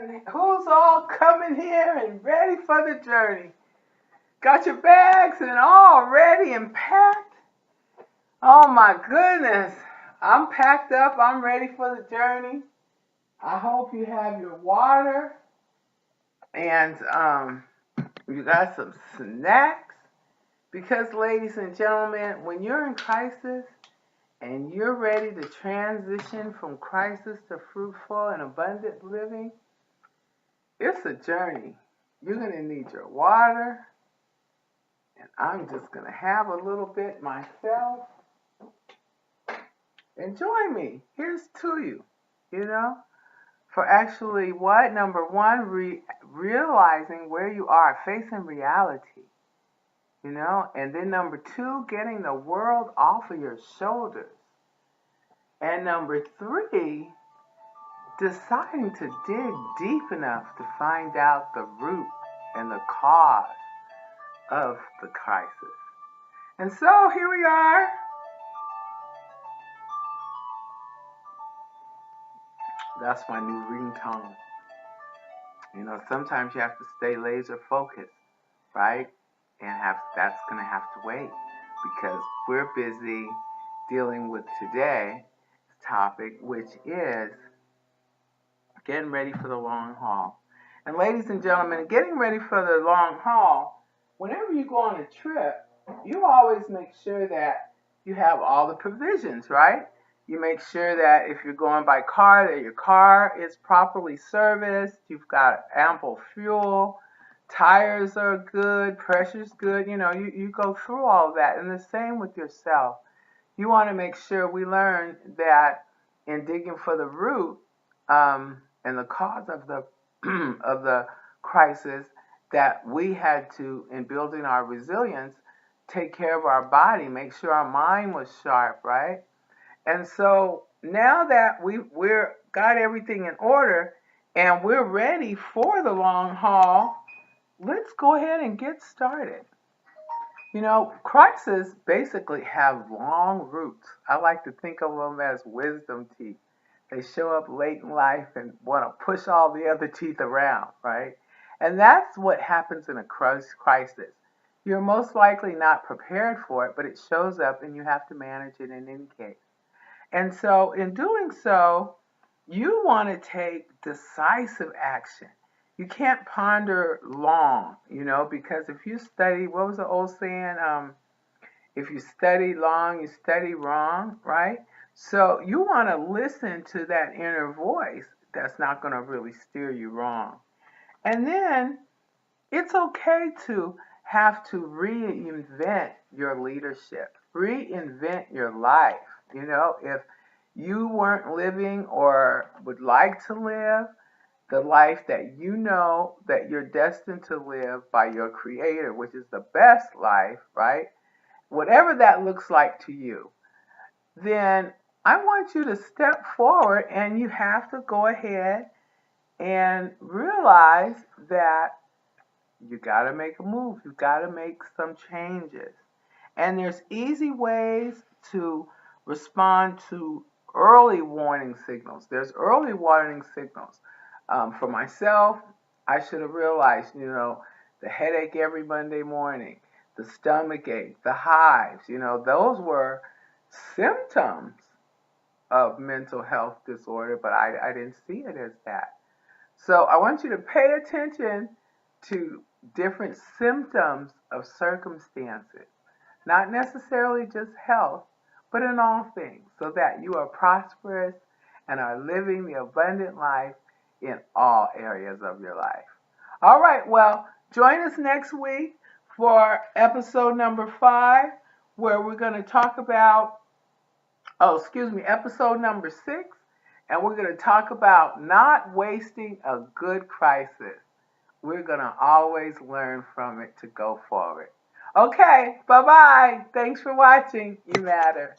And who's all coming here and ready for the journey? Got your bags and all ready and packed? Oh my goodness. I'm packed up. I'm ready for the journey. I hope you have your water and you got some snacks. Because, ladies and gentlemen, when you're in crisis and you're ready to transition from crisis to fruitful and abundant living, it's a journey. You're going to need your water, and I'm just going to have a little bit myself. And join me. Here's to you, you know, for actually what? Number one, realizing where you are, facing reality, you know, and then number two, getting the world off of your shoulders. And number three, deciding to dig deep enough to find out the root and the cause of the crisis. And so here we are. That's my new ringtone. You know, sometimes you have to stay laser focused, right? And that's gonna have to wait because we're busy dealing with today's topic, which is getting ready for the long haul. And ladies and gentlemen, getting ready for the long haul, whenever you go on a trip, you always make sure that you have all the provisions, right? You make sure that if you're going by car, that your car is properly serviced, you've got ample fuel, tires are good, pressure's good, you know, you go through all of that. And the same with yourself. You want to make sure we learn that in digging for the root and the cause of the of the crisis, that we had to, in building our resilience, take care of our body, make sure our mind was sharp, right? And so now that we're got everything in order and we're ready for the long haul, let's go ahead and get started. You know, crises basically have long roots. I like to think of them as wisdom teeth. They show up late in life and want to push all the other teeth around, right? And that's what happens in a crisis. You're most likely not prepared for it, but it shows up and you have to manage it in any case. And so, in doing so, you want to take decisive action. You can't ponder long, you know, because if you study, what was the old saying? If you study long, you study wrong, right? So you want to listen to that inner voice that's not going to really steer you wrong. And then it's okay to have to reinvent your leadership, reinvent your life. You know, if you weren't living or would like to live the life that you know that you're destined to live by your creator, which is the best life, right? Whatever that looks like to you, then I want you to step forward and you have to go ahead and realize that you got to make a move. You got to make some changes. And there's easy ways to respond to early warning signals. There's early warning signals. For myself, I should have realized, you know, the headache every Monday morning, the stomach ache, the hives, you know, those were symptoms of mental health disorder, but I didn't see it as that. So I want you to pay attention to different symptoms of circumstances, not necessarily just health, but in all things, so that you are prosperous and are living the abundant life in all areas of your life. All right, well, join us next week for episode number 5, where we're going to talk about, episode number 6, and we're going to talk about not wasting a good crisis. We're going to always learn from it to go forward. Okay, bye-bye. Thanks for watching. You matter.